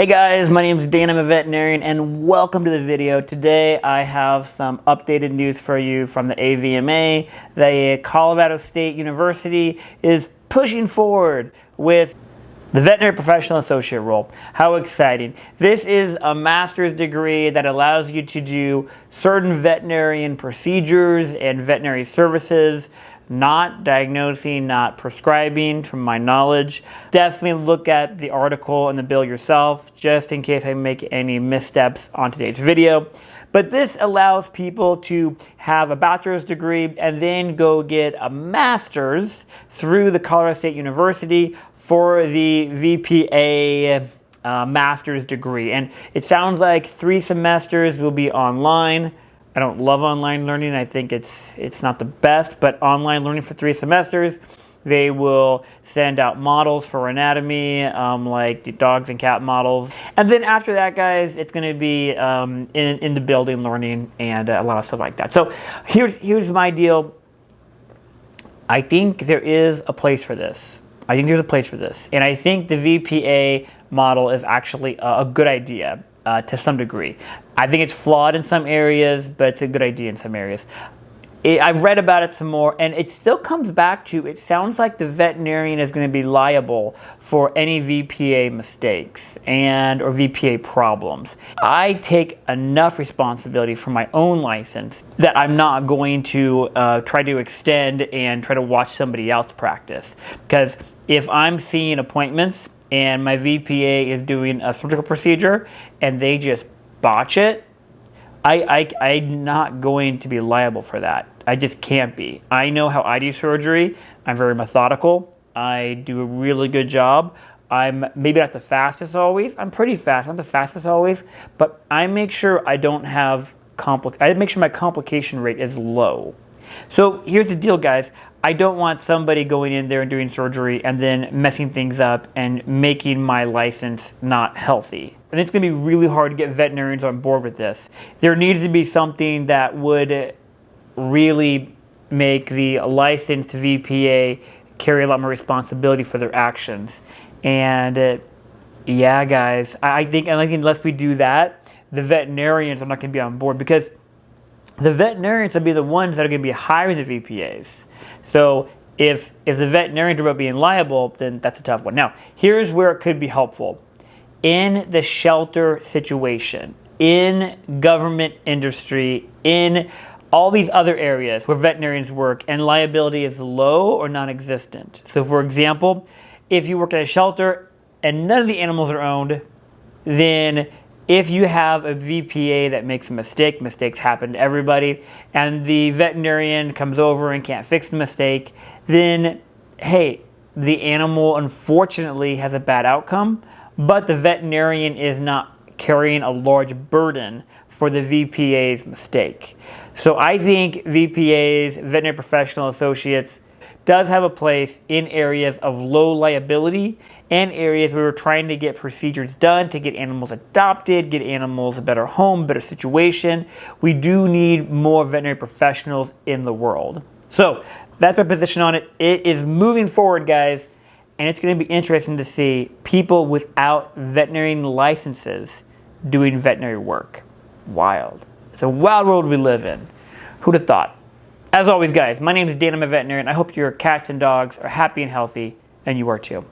Hey guys, my name is Dan, I'm a veterinarian, and welcome to the video. Today I have some updated news for you from the AVMA. The Colorado State University is pushing forward with the Veterinary Professional Associate role. How exciting. This is a master's degree that allows you to do certain veterinarian procedures and veterinary services, not diagnosing, not prescribing, from my knowledge. Definitely look at the article and the bill yourself, just in case I make any missteps on today's video. But this allows people to have a bachelor's degree and then go get a master's through the Colorado State University for the VPA master's degree. And it sounds like 3 semesters will be online. I don't love online learning. I think it's not the best, but online learning for 3 semesters. They will send out models for anatomy, like the dogs and cat models. And then after that, guys, it's going to be in the building learning and a lot of stuff like that. So here's my deal. I think there is a place for this. And I think the VPA model is actually a good idea to some degree. I think it's flawed in some areas, but it's a good idea in some areas. I've read about it some more, and it still comes back to, it sounds like the veterinarian is going to be liable for any VPA mistakes or VPA problems. I take enough responsibility for my own license that I'm not going to try to extend and try to watch somebody else practice. Because if I'm seeing appointments and my VPA is doing a surgical procedure and they just botch it, I'm not going to be liable for that. I just can't be. I know how I do surgery. I'm very methodical. I do a really good job. I'm maybe not the fastest always. I'm pretty fast, not the fastest always, but I make sure I don't have I make sure my complication rate is low. So here's the deal, guys. I don't want somebody going in there and doing surgery and then messing things up and making my license not healthy. And it's going to be really hard to get veterinarians on board with this. There needs to be something that would really make the licensed VPA carry a lot more responsibility for their actions. And yeah, guys, I think unless we do that, the veterinarians are not going to be on board, because the veterinarians will be the ones that are going to be hiring the VPAs. So if the veterinarians are about being liable, then that's a tough one. Now, here's where it could be helpful. In the shelter situation, in government industry, in all these other areas where veterinarians work and liability is low or non-existent. So for example, if you work at a shelter and none of the animals are owned, then if you have a VPA that makes a mistake, mistakes happen to everybody, and the veterinarian comes over and can't fix the mistake, then hey, the animal unfortunately has a bad outcome, but the veterinarian is not carrying a large burden for the VPA's mistake. So I think VPAs, Veterinary Professional Associates, does have a place in areas of low liability and areas where we're trying to get procedures done to get animals adopted, get animals a better home, better situation. We do need more veterinary professionals in the world. So that's my position on it. It is moving forward, guys, and it's going to be interesting to see people without veterinarian licenses doing veterinary work. Wild. It's a wild world we live in. Who'd have thought? As always, guys, my name is Dan, I'm a veterinarian. I hope your cats and dogs are happy and healthy, and you are too.